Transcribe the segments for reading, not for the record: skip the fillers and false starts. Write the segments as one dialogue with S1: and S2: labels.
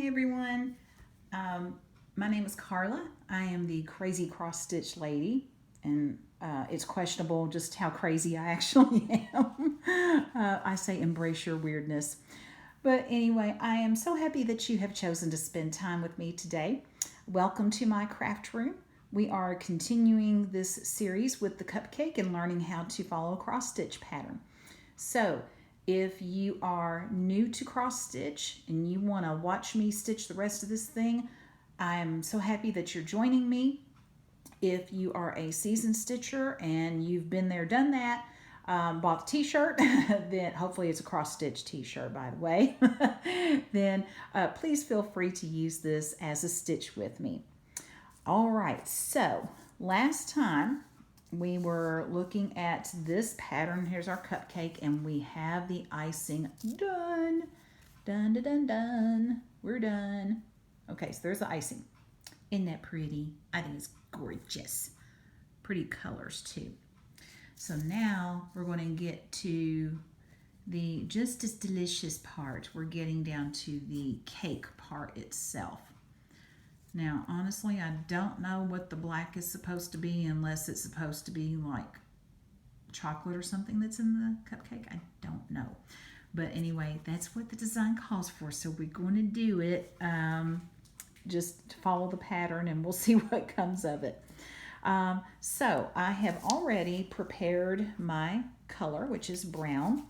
S1: Hi everyone. My name is Carla. I am the crazy cross stitch lady, and it's questionable just how crazy I actually am. I say embrace your weirdness. But anyway, I am so happy that you have chosen to spend time with me today. Welcome to my craft room. We are continuing this series with the cupcake and learning how to follow a cross stitch pattern. So, if you are new to cross stitch and you want to watch me stitch the rest of this thing, I'm so happy that you're joining me. If you are a seasoned stitcher and you've been there, done that, bought the t-shirt, then hopefully it's a cross stitch t-shirt, by the way, then please feel free to use this as a stitch with me. All right, so last time we were looking at this pattern. Here's our cupcake, and we have the icing done. Done, done, done, done. We're done. Okay, so there's the icing. Isn't that pretty? I think it's gorgeous. Pretty colors too. So now we're going to get to the just as delicious part. We're getting down to the cake part itself. Now, honestly, I don't know what the black is supposed to be unless it's supposed to be like chocolate or something that's in the cupcake. I don't know. But anyway, that's what the design calls for. So we're going to do it. Just follow the pattern and we'll see what comes of it. So I have already prepared my color, which is brown.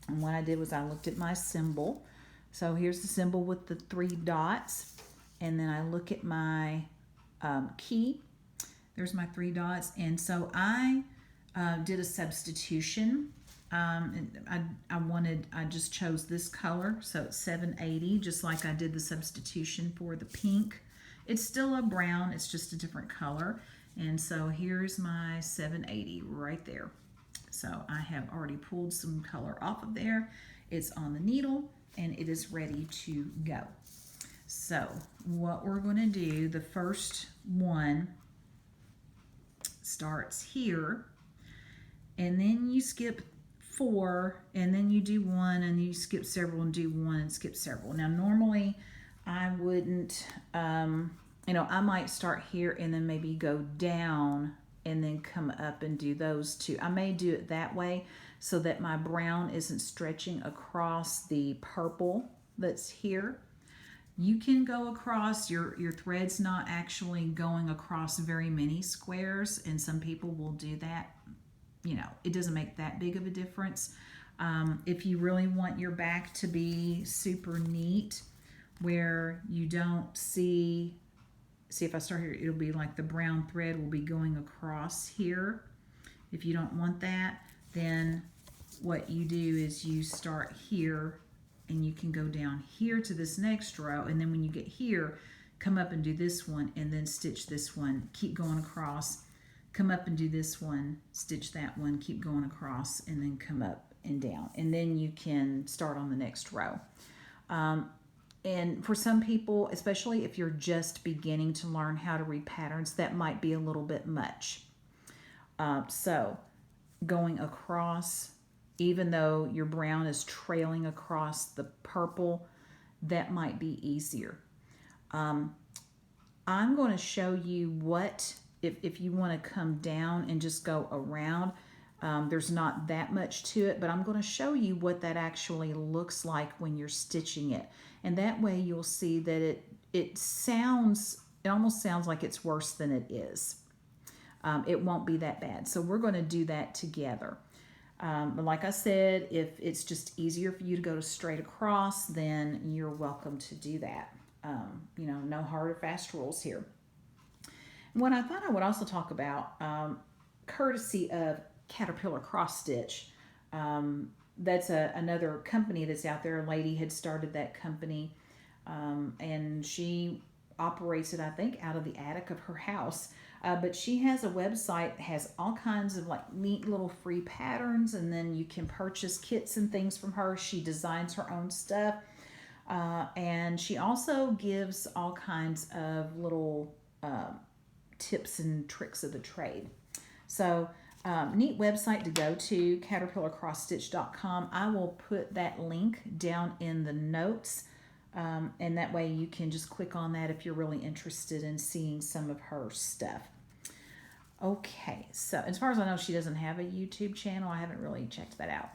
S1: And what I did was I looked at my symbol. So here's the symbol with the 3 dots. And then I look at my key. There's my 3 dots. And so I did a substitution. I just chose this color. So it's 780, just like I did the substitution for the pink. It's still a brown, it's just a different color. And so here's my 780 right there. So I have already pulled some color off of there. It's on the needle and it is ready to go. So what we're going to do, the first one starts here, and then you skip 4, and then you do 1, and you skip several and do 1 and skip several. Now normally I wouldn't, I might start here and then maybe go down and then come up and do those 2. I may do it that way so that my brown isn't stretching across the purple that's here. You can go across, your thread's not actually going across very many squares, and some people will do that. It doesn't make that big of a difference. If you really want your back to be super neat, where you don't see if I start here, it'll be like the brown thread will be going across here. If you don't want that, then what you do is you start here, and you can go down here to this next row, and then when you get here, come up and do this one, and then stitch this one, keep going across, come up and do this one, stitch that one, keep going across, and then come up and down, and then you can start on the next row. And for some people, especially if you're just beginning to learn how to read patterns, that might be a little bit much. So going across, even though your brown is trailing across the purple, that might be easier. I'm going to show you what, if you want to come down and just go around, there's not that much to it, but I'm going to show you what that actually looks like when you're stitching it. And that way you'll see that it almost sounds like it's worse than it is. It won't be that bad. So we're going to do that together. But like I said, if it's just easier for you to go straight across, then you're welcome to do that. No hard or fast rules here. And what I thought I would also talk about, courtesy of Caterpillar Cross Stitch, that's another company that's out there. A lady had started that company, and she operates it, I think, out of the attic of her house. But she has a website that has all kinds of like neat little free patterns, and then you can purchase kits and things from her. She designs her own stuff, and she also gives all kinds of little tips and tricks of the trade. So neat website to go to, caterpillarcrossstitch.com. I will put that link down in the notes And that way you can just click on that if you're really interested in seeing some of her stuff. Okay, so as far as I know, she doesn't have a YouTube channel. I haven't really checked that out.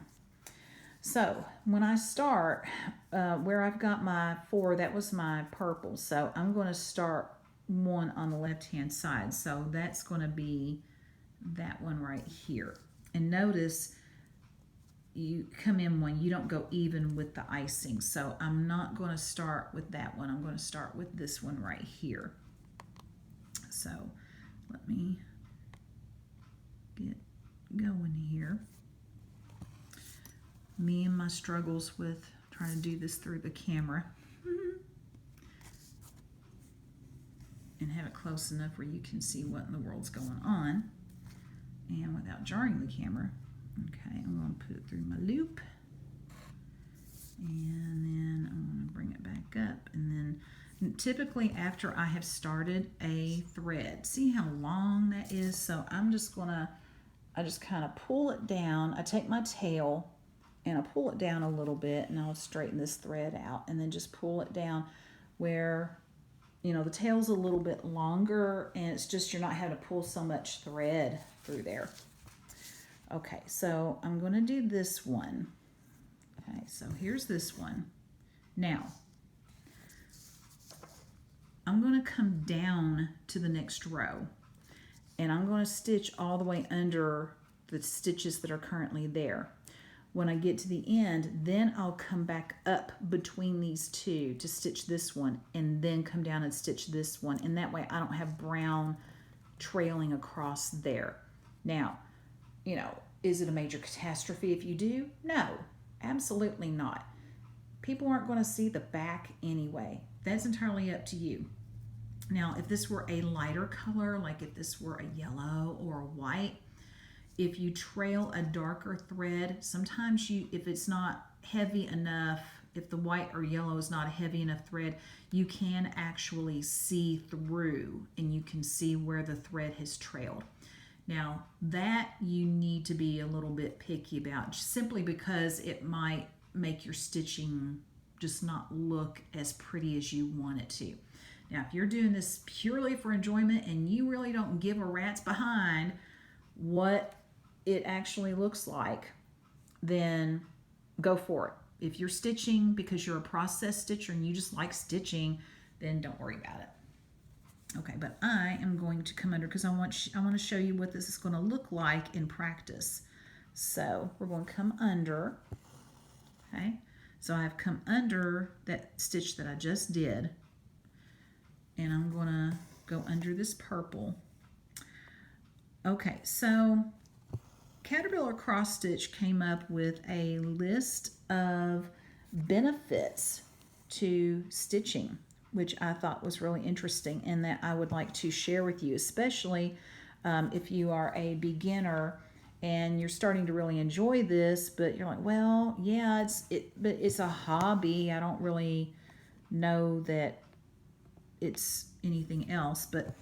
S1: So when I start, where I've got my 4, that was my purple. So I'm going to start one on the left-hand side. So that's going to be that one right here. And notice you come in one, you don't go even with the icing. So I'm not going to start with that one. I'm going to start with this one right here. So let me get going here. Me and my struggles with trying to do this through the camera and have it close enough where you can see what in the world's going on and without jarring the camera. Okay, I'm going to put it through my loop, and then I'm going to bring it back up, and then typically after I have started a thread, see how long that is? So I'm just going to, I just kind of pull it down. I take my tail and I pull it down a little bit, and I'll straighten this thread out, and then just pull it down where, you know, the tail's a little bit longer, and it's just you're not having to pull so much thread through there. Okay, so I'm going to do this one. Okay, so here's this one. Now, I'm going to come down to the next row, and I'm going to stitch all the way under the stitches that are currently there. When I get to the end, then I'll come back up between these two to stitch this one, and then come down and stitch this one. And that way I don't have brown trailing across there. Now, you know, is it a major catastrophe if you do? No, absolutely not. People aren't going to see the back anyway. That's entirely up to you. Now, if this were a lighter color, like if this were a yellow or a white, if you trail a darker thread, sometimes if it's not heavy enough, if the white or yellow is not a heavy enough thread, you can actually see through, and you can see where the thread has trailed. Now, that you need to be a little bit picky about, simply because it might make your stitching just not look as pretty as you want it to. Now, if you're doing this purely for enjoyment and you really don't give a rat's behind what it actually looks like, then go for it. If you're stitching because you're a process stitcher and you just like stitching, then don't worry about it. Okay, but I am going to come under because I want to show you what this is going to look like in practice. So we're going to come under. Okay, so I've come under that stitch that I just did, and I'm going to go under this purple. Okay, so Caterpillar Cross Stitch came up with a list of benefits to stitching, which I thought was really interesting and that I would like to share with you, especially if you are a beginner and you're starting to really enjoy this, but you're like, well, yeah, but it's a hobby. I don't really know that it's anything else. But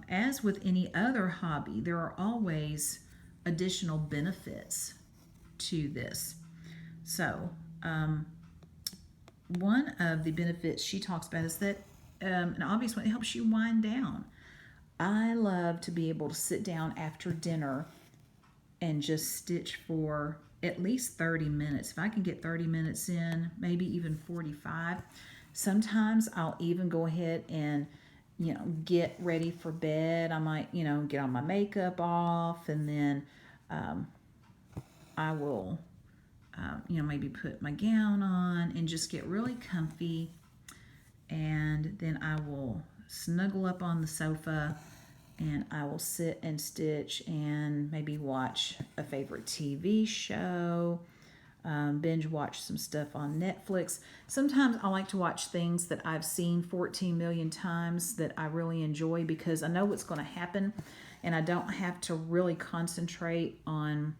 S1: as with any other hobby, there are always additional benefits to this. So one of the benefits she talks about is that an obvious one, it helps you wind down. I love to be able to sit down after dinner and just stitch for at least 30 minutes. If I can get 30 minutes in, maybe even 45. Sometimes I'll even go ahead and, you know, get ready for bed. I might, you know, get all my makeup off, and then I will, you know, maybe put my gown on and just get really comfy. And then I will snuggle up on the sofa and I will sit and stitch and maybe watch a favorite TV show, binge watch some stuff on Netflix. Sometimes I like to watch things that I've seen 14 million times that I really enjoy because I know what's going to happen and I don't have to really concentrate on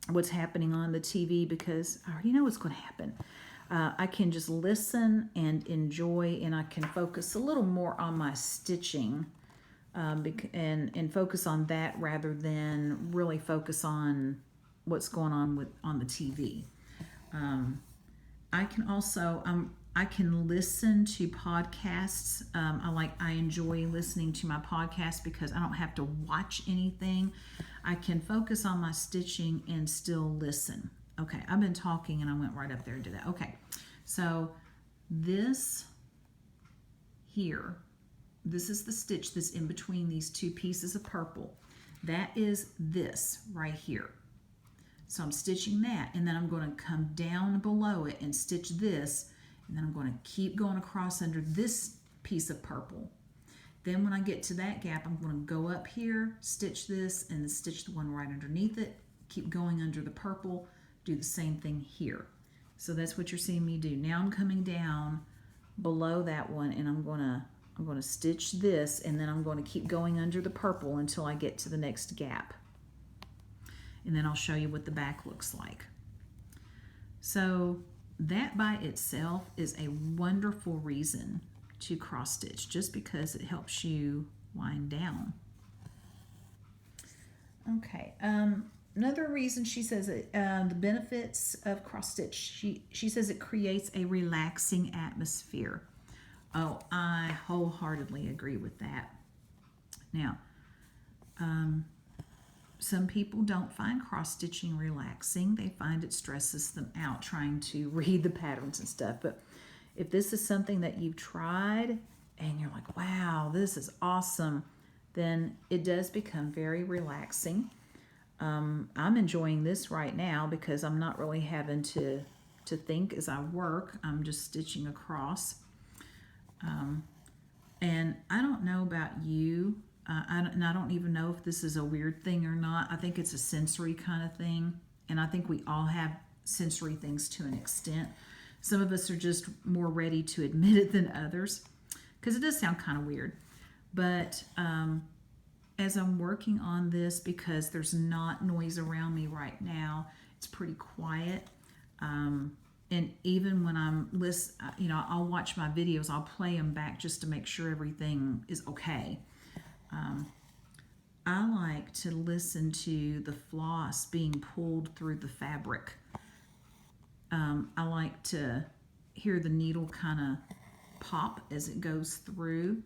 S1: what's happening on the TV because I already know what's going to happen. I can just listen and enjoy, and I can focus a little more on my stitching and focus on that rather than really focus on what's going on on the TV. I can also, I can listen to podcasts. I enjoy listening to my podcast because I don't have to watch anything. I can focus on my stitching and still listen. Okay, I've been talking and I went right up there and did that. Okay, so this here, this is the stitch that's in between these two pieces of purple. That is this right here. So I'm stitching that, and then I'm going to come down below it and stitch this, and then I'm going to keep going across under this piece of purple. Then when I get to that gap, I'm going to go up here, stitch this, and then stitch the one right underneath it, keep going under the purple, do the same thing here. So that's what you're seeing me do. Now I'm coming down below that one, and I'm going to stitch this, and then I'm going to keep going under the purple until I get to the next gap. And then I'll show you what the back looks like. So that by itself is a wonderful reason to cross stitch, just because it helps you wind down. Okay, another reason she says the benefits of cross stitch, she says it creates a relaxing atmosphere. Oh, I wholeheartedly agree with that. Now, some people don't find cross-stitching relaxing. They find it stresses them out trying to read the patterns and stuff. But if this is something that you've tried and you're like, wow, this is awesome, then it does become very relaxing. I'm enjoying this right now because I'm not really having to think as I work. I'm just stitching across. And I don't know about you, and I don't even know if this is a weird thing or not. I think it's a sensory kind of thing, and I think we all have sensory things to an extent. Some of us are just more ready to admit it than others, because it does sound kind of weird. But as I'm working on this, because there's not noise around me right now, it's pretty quiet. And even when I'm listening, I'll watch my videos, I'll play them back just to make sure everything is okay. I like to listen to the floss being pulled through the fabric. I like to hear the needle kind of pop as it goes through,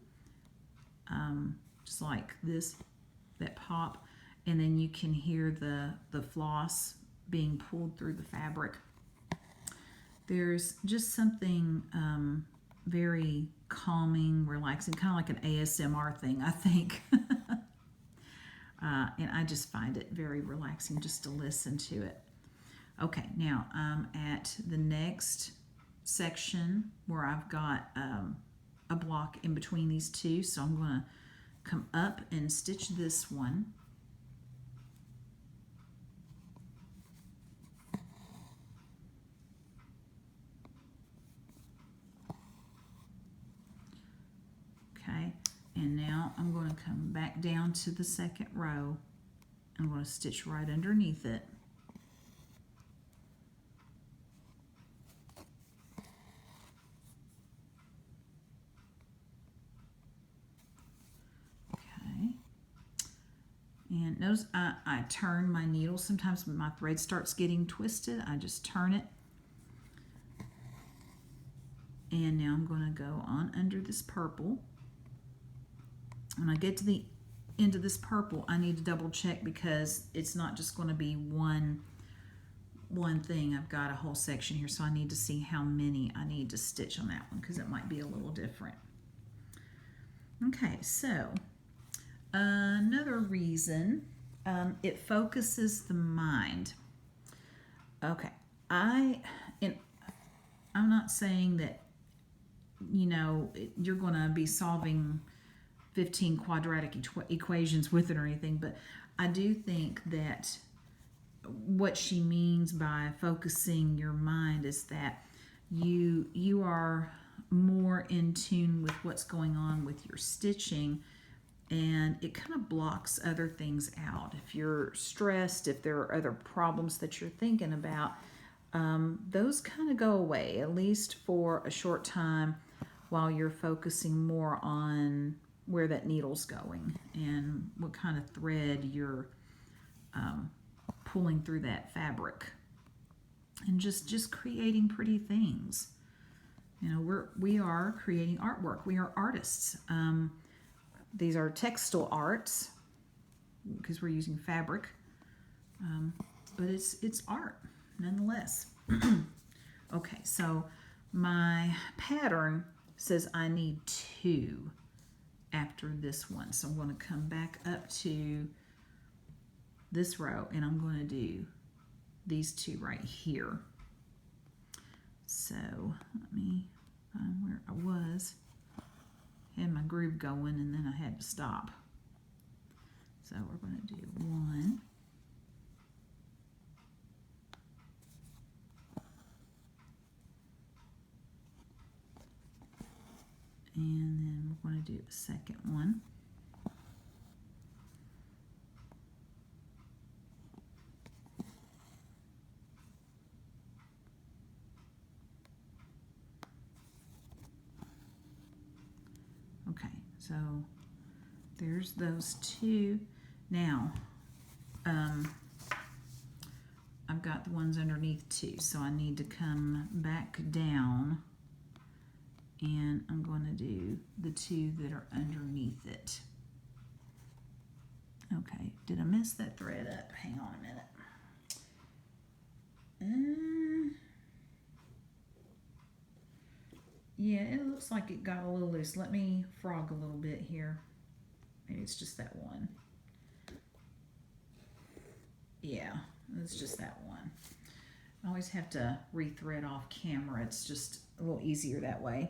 S1: just like this, that pop, and then you can hear the floss being pulled through the fabric. There's just something very calming, relaxing, kind of like an ASMR thing, I think. And I just find it very relaxing just to listen to it. Okay, now I'm at the next section where I've got a block in between these two, so I'm going to come up and stitch this one. Okay, and now I'm going to come back down to the second row. I'm going to stitch right underneath it. Okay, and notice I turn my needle. Sometimes when my thread starts getting twisted, I just turn it. And now I'm going to go on under this purple. When I get to the end of this purple, I need to double check because it's not just going to be one thing. I've got a whole section here, so I need to see how many I need to stitch on that one because it might be a little different. Okay, so another reason, it focuses the mind. Okay, I'm not saying that you're going to be solving 15 quadratic equations with it or anything, but I do think that what she means by focusing your mind is that you are more in tune with what's going on with your stitching, and it kind of blocks other things out. If you're stressed, if there are other problems that you're thinking about, those kind of go away, at least for a short time, while you're focusing more on where that needle's going and what kind of thread you're pulling through that fabric, and just creating pretty things. You know, we are creating artwork. We are artists. These are textile arts because we're using fabric, but it's art nonetheless. Okay, so my pattern says I need 2 after this one. So I'm going to come back up to this row and I'm going to do these 2 right here. So let me find where I was. Had my groove going and then I had to stop. So we're going to do 1. And then we're going to do the second one. Okay, so there's those 2. Now, I've got the ones underneath too, so I need to come back down and I'm going to do the 2 that are underneath it. Okay, did I mess that thread up? Hang on a minute. Yeah, it looks like it got a little loose. Let me frog a little bit here. Maybe it's just that one. Yeah, it's just that one. I always have to rethread off camera. It's just a little easier that way.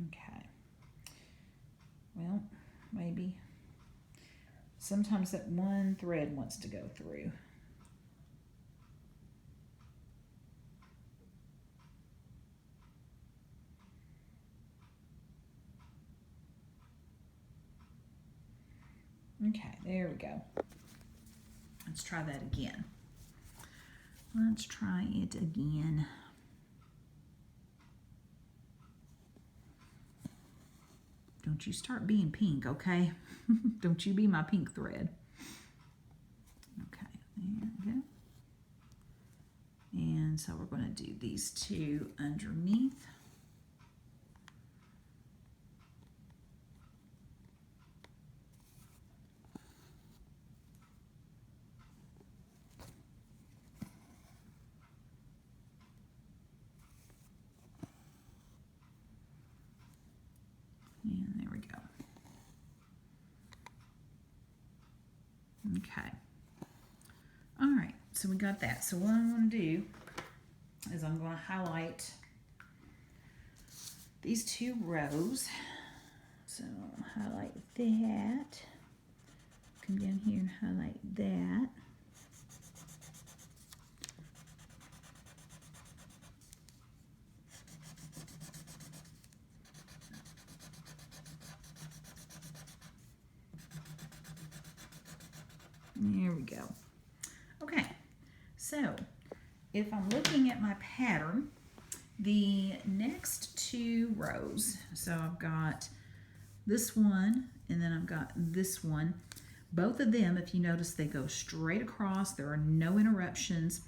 S1: Okay. Well, maybe. Sometimes that one thread wants to go through. Okay, there we go. Let's try that again. Let's try it again. Don't you start being pink, okay? Don't you be my pink thread. Okay, there we go. And so we're going to do these 2 underneath. And there we go. Okay. All right, so we got that. So what I'm going to do is I'm going to highlight these 2 rows. So I'll highlight that. Come down here and highlight that. There we go. Okay, so if I'm looking at my pattern, the next 2 rows, so I've got this one and then I've got this one. Both of them, if you notice, they go straight across. There are no interruptions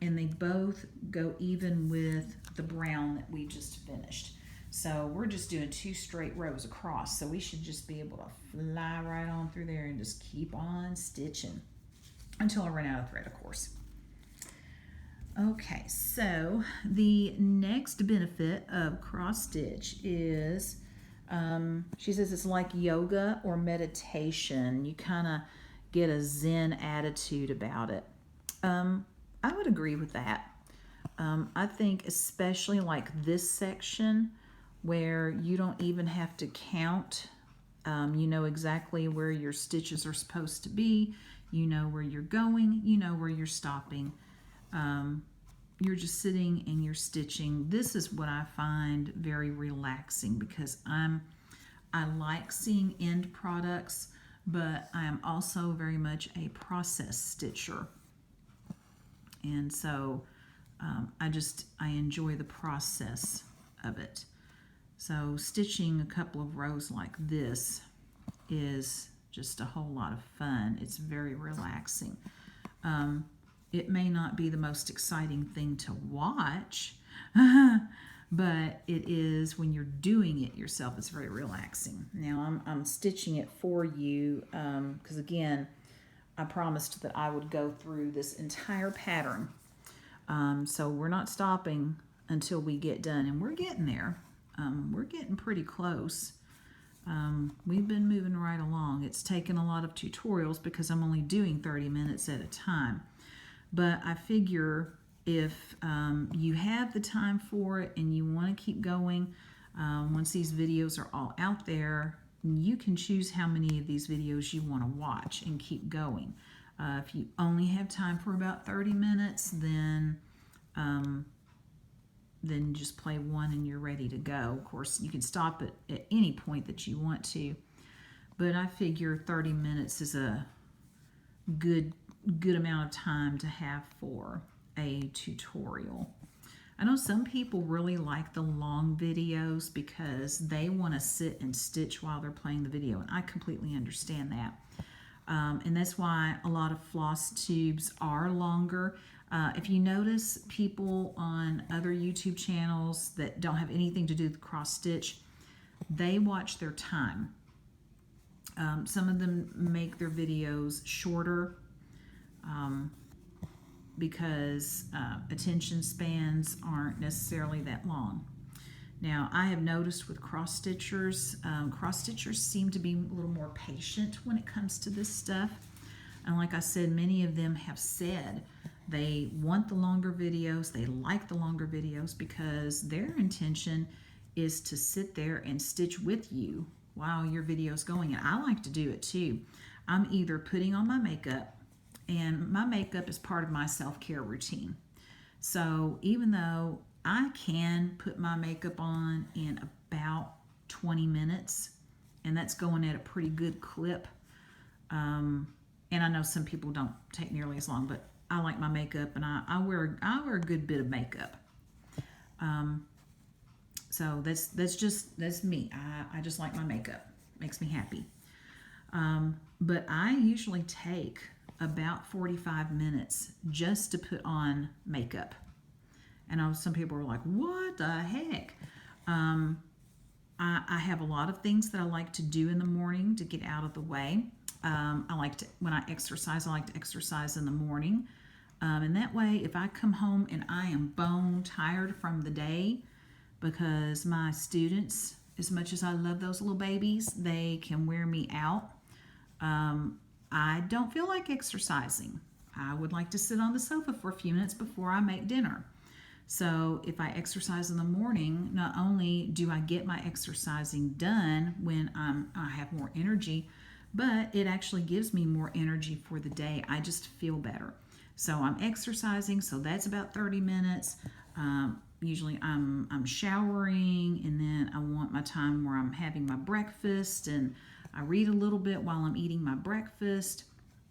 S1: and they both go even with the brown that we just finished. So we're just doing 2 straight rows across. So we should just be able to fly right on through there and just keep on stitching until I run out of thread, of course. Okay, so the next benefit of cross stitch is, she says it's like yoga or meditation. You kind of get a Zen attitude about it. I would agree with that. I think especially like this section where you don't even have to count. You know exactly where your stitches are supposed to be. You know where you're going. You know where you're stopping. You're just sitting and you're stitching. This is what I find very relaxing because I like seeing end products, but I am also very much a process stitcher. And so I enjoy the process of it. So stitching a couple of rows like this is just a whole lot of fun. It's very relaxing. it may not be the most exciting thing to watch, but it is when you're doing it yourself. It's very relaxing. Now I'm stitching it for you because again, I promised that I would go through this entire pattern. So we're not stopping until we get done, and we're getting there. We're getting pretty close. We've been moving right along. It's taken a lot of tutorials because I'm only doing 30 minutes at a time. But I figure if you have the time for it and you want to keep going, once these videos are all out there, you can choose how many of these videos you want to watch and keep going. If you only have time for about 30 minutes, then just play one and you're ready to go. Of course, you can stop at any point that you want to, but I figure 30 minutes is a good amount of time to have for a tutorial. I know some people really like the long videos because they want to sit and stitch while they're playing the video, and I completely understand that. And that's why a lot of floss tubes are longer. If you notice people on other YouTube channels that don't have anything to do with cross stitch, they watch their time. Some of them make their videos shorter because attention spans aren't necessarily that long. Now, I have noticed with cross stitchers seem to be a little more patient when it comes to this stuff. And like I said, many of them have said they want the longer videos, they like the longer videos because their intention is to sit there and stitch with you while your video is going. And I like to do it too. I'm either putting on my makeup, and my makeup is part of my self-care routine. So even though I can put my makeup on in about 20 minutes, and that's going at a pretty good clip. And I know some people don't take nearly as long, but I like my makeup, and I wear a good bit of makeup. So that's me. I just like my makeup. Makes me happy. But I usually take about 45 minutes just to put on makeup. And some people are like, what the heck? I have a lot of things that I like to do in the morning to get out of the way. When I exercise, I like to exercise in the morning. And that way, if I come home and I am bone tired from the day, because my students, as much as I love those little babies, they can wear me out. I don't feel like exercising. I would like to sit on the sofa for a few minutes before I make dinner. So if I exercise in the morning, not only do I get my exercising done when I have more energy, but it actually gives me more energy for the day. I just feel better. So I'm exercising, so that's about 30 minutes. Usually I'm showering, and then I want my time where I'm having my breakfast, and I read a little bit while I'm eating my breakfast.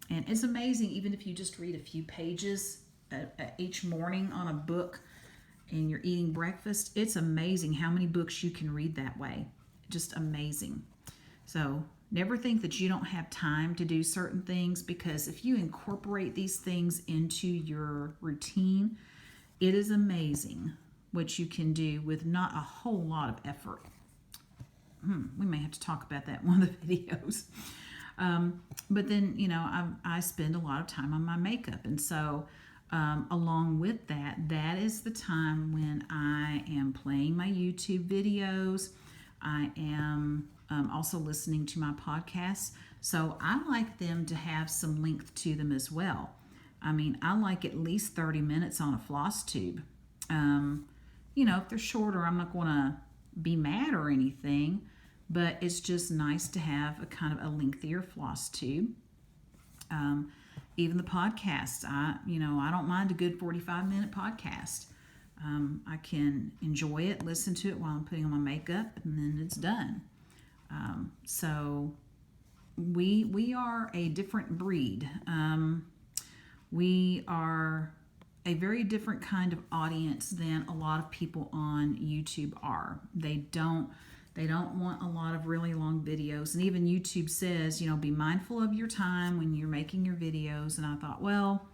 S1: And it's amazing, even if you just read a few pages each morning on a book and you're eating breakfast, it's amazing how many books you can read that way. Just amazing. So never think that you don't have time to do certain things, because if you incorporate these things into your routine, it is amazing what you can do with not a whole lot of effort. We may have to talk about that in one of the videos. But then, I spend a lot of time on my makeup. And so along with that, that is the time when I am playing my YouTube videos. I am also listening to my podcasts. So I like them to have some length to them as well. I mean, I like at least 30 minutes on a FlossTube. If they're shorter, I'm not going to be mad or anything, but it's just nice to have a kind of a lengthier FlossTube. Even the podcasts, I don't mind a good 45-minute podcast. I can enjoy it, listen to it while I'm putting on my makeup, and then it's done. So we are a different breed. We are a very different kind of audience than a lot of people on YouTube are. They don't want a lot of really long videos. And even YouTube says, be mindful of your time when you're making your videos. And I thought, well,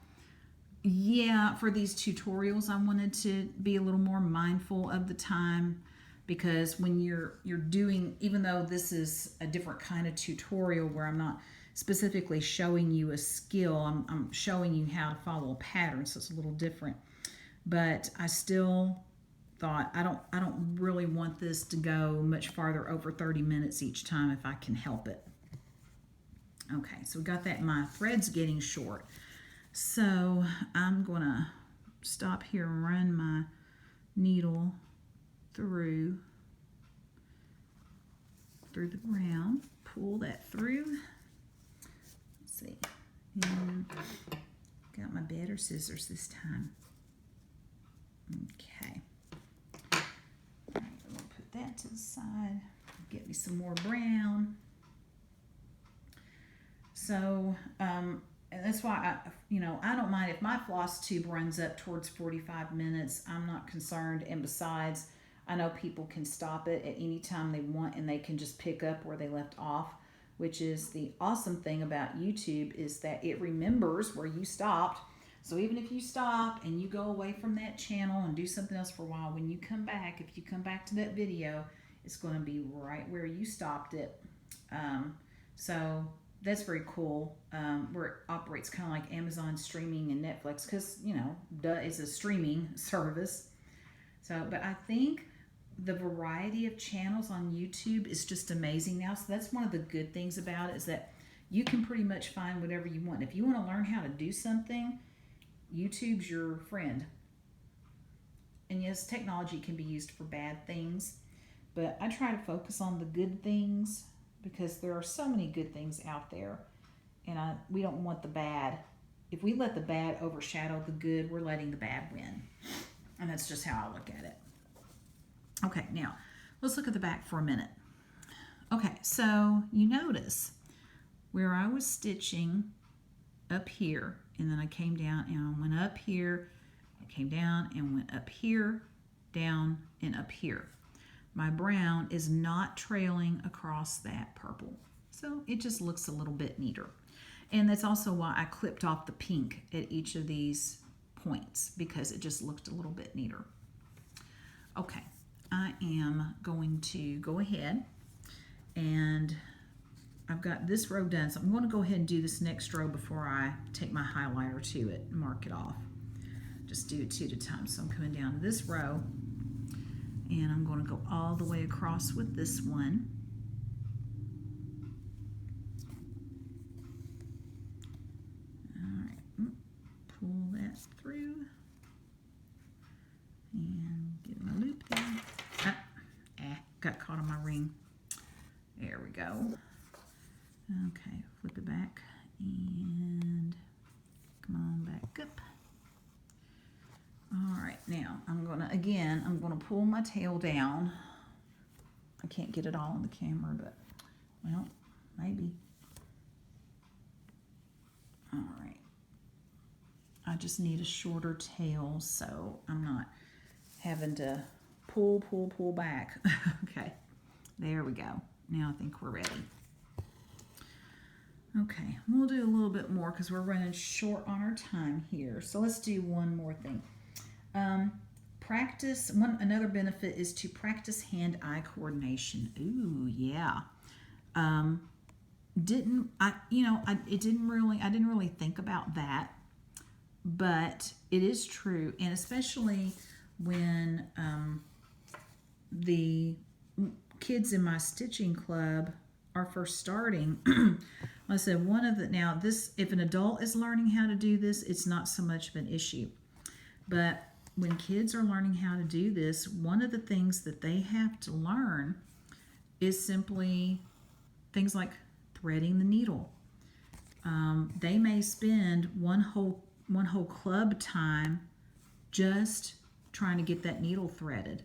S1: Yeah, for these tutorials, I wanted to be a little more mindful of the time, because when you're doing, even though this is a different kind of tutorial where I'm not specifically showing you a skill, I'm showing you how to follow a pattern, so it's a little different. But I still thought I don't really want this to go much farther over 30 minutes each time if I can help it. Okay, so we got that. My thread's getting short. So I'm going to stop here and run my needle through the ground, pull that through. Let's see. And got my better scissors this time. Okay. All right, I'm going to put that to the side. Get me some more brown. So, and that's why I don't mind if my floss tube runs up towards 45 minutes. I'm not concerned. And besides, I know people can stop it at any time they want, and they can just pick up where they left off, which is the awesome thing about YouTube, is that it remembers where you stopped. So even if you stop and you go away from that channel and do something else for a while, when you come back, if you come back to that video, it's going to be right where you stopped it. So that's very cool, where it operates kind of like Amazon streaming and Netflix, because, duh, it's a streaming service. So, but I think the variety of channels on YouTube is just amazing now. So that's one of the good things about it, is that you can pretty much find whatever you want. If you want to learn how to do something, YouTube's your friend. And yes, technology can be used for bad things, but I try to focus on the good things, because there are so many good things out there, and we don't want the bad. If we let the bad overshadow the good, we're letting the bad win. And that's just how I look at it. Okay, now let's look at the back for a minute. Okay, so you notice where I was stitching up here, and then I came down and I went up here, I came down and went up here, down and up here. My brown is not trailing across that purple, so it just looks a little bit neater. And that's also why I clipped off the pink at each of these points, because it just looked a little bit neater. Okay, I am going to go ahead, and I've got this row done, so I'm going to go ahead and do this next row before I take my highlighter to it and mark it off. Just do it two at a time. So I'm coming down to this row, and I'm going to go all the way across with this one. All right, pull that through and get my loop there. Got caught on my ring. There we go. Okay, flip it back and come on back up. All right, now I'm gonna pull my tail down. I can't get it all on the camera, but, well, maybe. All right. I just need a shorter tail, so I'm not having to pull back. Okay, there we go. Now I think we're ready. Okay, we'll do a little bit more because we're running short on our time here. So let's do one more thing. Practice. Another benefit is to practice hand-eye coordination. Ooh, yeah. I didn't really think about that, but it is true, and especially when the kids in my stitching club are first starting. I said if an adult is learning how to do this, it's not so much of an issue. But when kids are learning how to do this, one of the things that they have to learn is simply things like threading the needle. They may spend one whole club time just trying to get that needle threaded.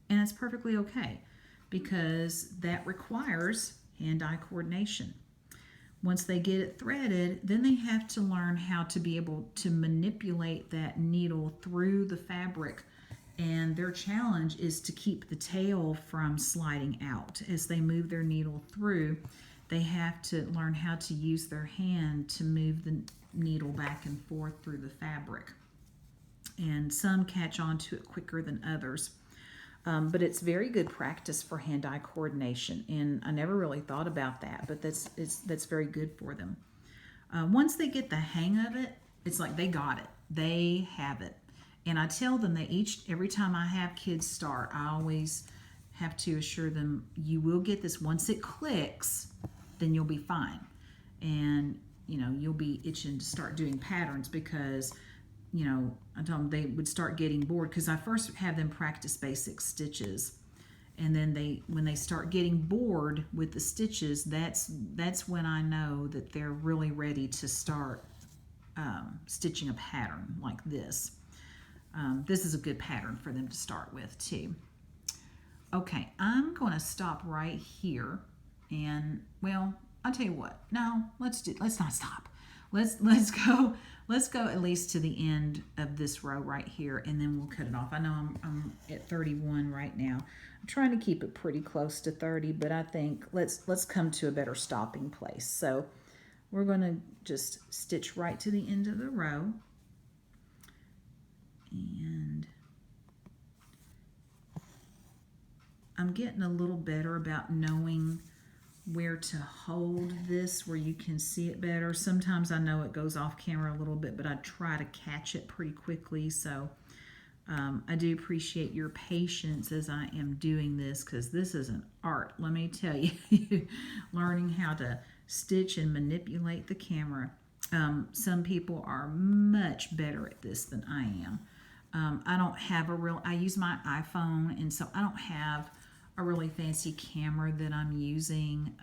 S1: And it's perfectly okay, because that requires hand-eye coordination. Once they get it threaded, then they have to learn how to be able to manipulate that needle through the fabric. And their challenge is to keep the tail from sliding out as they move their needle through. they have to learn how to use their hand to move the needle back and forth through the fabric. And some catch on to it quicker than others. But it's very good practice for hand-eye coordination, and I never really thought about that, but that's very good for them. Once they get the hang of it, it's like they got it. They have it. And I tell them that every time I have kids start, I always have to assure them, you will get this. Once it clicks, then you'll be fine. And, you'll be itching to start doing patterns because, I told them they would start getting bored because I first have them practice basic stitches. And then when they start getting bored with the stitches, that's when I know that they're really ready to start stitching a pattern like this. This is a good pattern for them to start with too. Okay, I'm going to stop right here, and well, I'll tell you what. No, let's not stop. Let's go at least to the end of this row right here, and then we'll cut it off. I know I'm at 31 right now. I'm trying to keep it pretty close to 30, but I think let's come to a better stopping place. So we're going to just stitch right to the end of the row, and I'm getting a little better about knowing where to hold this where you can see it better. Sometimes I know it goes off camera a little bit, but I try to catch it pretty quickly. So I do appreciate your patience as I am doing this, because this is an art, let me tell you. Learning how to stitch and manipulate the camera. Some people are much better at this than I am. I don't have I use my iPhone, and so I don't have a really fancy camera that I'm using,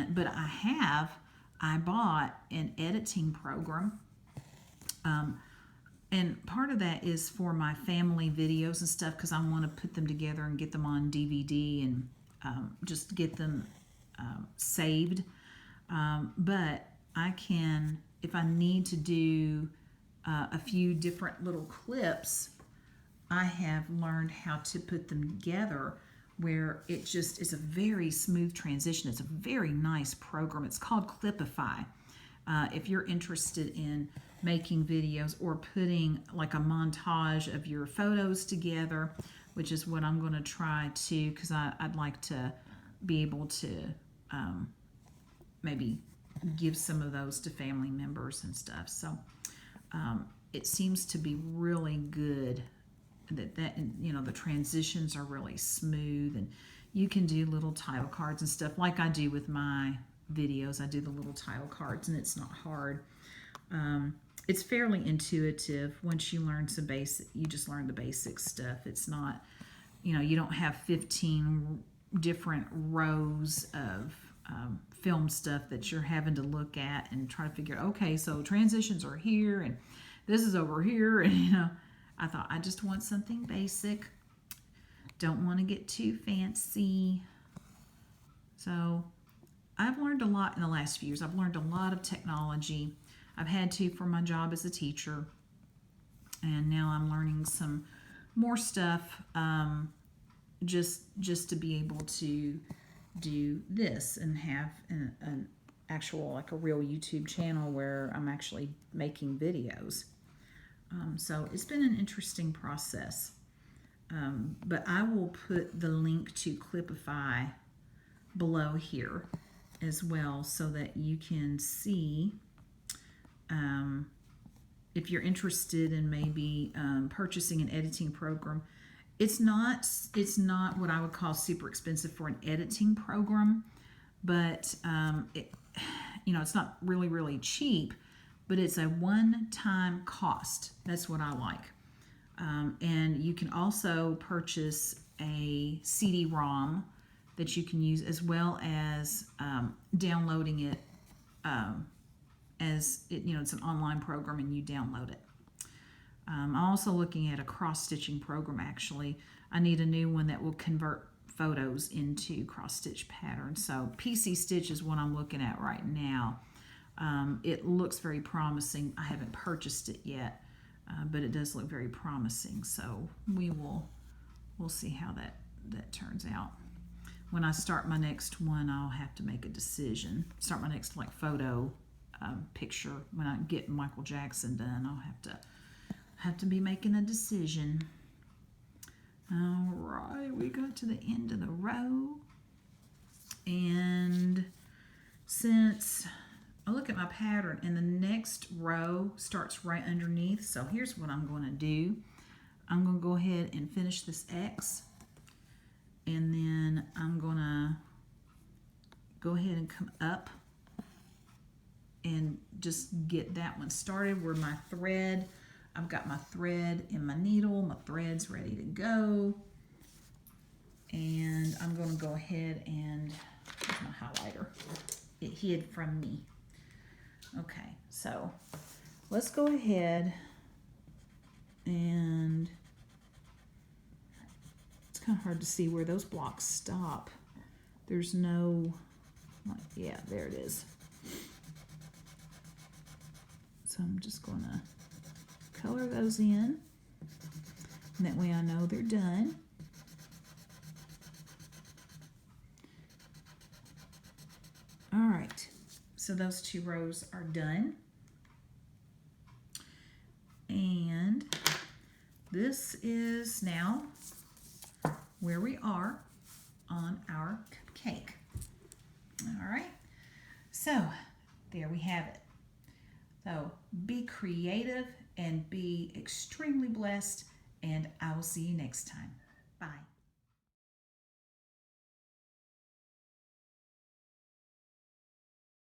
S1: but I bought an editing program, and part of that is for my family videos and stuff, because I want to put them together and get them on DVD and just get them saved. But I can, if I need to do a few different little clips, I have learned how to put them together where it just is a very smooth transition. It's a very nice program. It's called Clipify. If you're interested in making videos or putting like a montage of your photos together, which is what I'm going to try to, because I'd like to be able to maybe give some of those to family members and stuff. So it seems to be really good. The transitions are really smooth, and you can do little title cards and stuff like I do with my videos. I do the little title cards, and it's not hard. It's fairly intuitive once you learn you just learn the basic stuff. It's not, you don't have 15 different rows of film stuff that you're having to look at and try to figure out, okay, so transitions are here and this is over here, and I thought I just want something basic. Don't want to get too fancy. So I've learned a lot in the last few years. I've learned a lot of technology. I've had to for my job as a teacher. And now I'm learning some more stuff just to be able to do this and have an actual, like a real YouTube channel where I'm actually making videos. So it's been an interesting process. But I will put the link to Clipify below here as well, so that you can see if you're interested in maybe purchasing an editing program. It's not what I would call super expensive for an editing program, but it's not really, really cheap. But it's a one-time cost. That's what I like. And you can also purchase a CD-ROM that you can use, as well as downloading it as it's an online program and you download it. I'm also looking at a cross-stitching program, actually. I need a new one that will convert photos into cross-stitch patterns. So PC Stitch is what I'm looking at right now. It looks very promising. I haven't purchased it yet, but it does look very promising. So we'll see how that turns out. when I start my next one, I'll have to make a decision. Start my next like photo picture. When I get Michael Jackson done, I'll have to be making a decision. All right, we got to the end of the row. And since I look at my pattern and the next row starts right underneath, so here's what I'm going to do. I'm going to go ahead and finish this X, and then I'm going to go ahead and come up and just get that one started where my thread, I've got my thread in my needle, my thread's ready to go, and I'm going to go ahead and, here's my highlighter, it hid from me. Okay, so let's go ahead and it's kind of hard to see where those blocks stop. There's no, like, yeah, there it is. So I'm just going to color those in, and that way I know they're done. All right, so those 2 rows are done. And this is now where we are on our cupcake. All right, so there we have it. So be creative and be extremely blessed, and I will see you next time. Bye.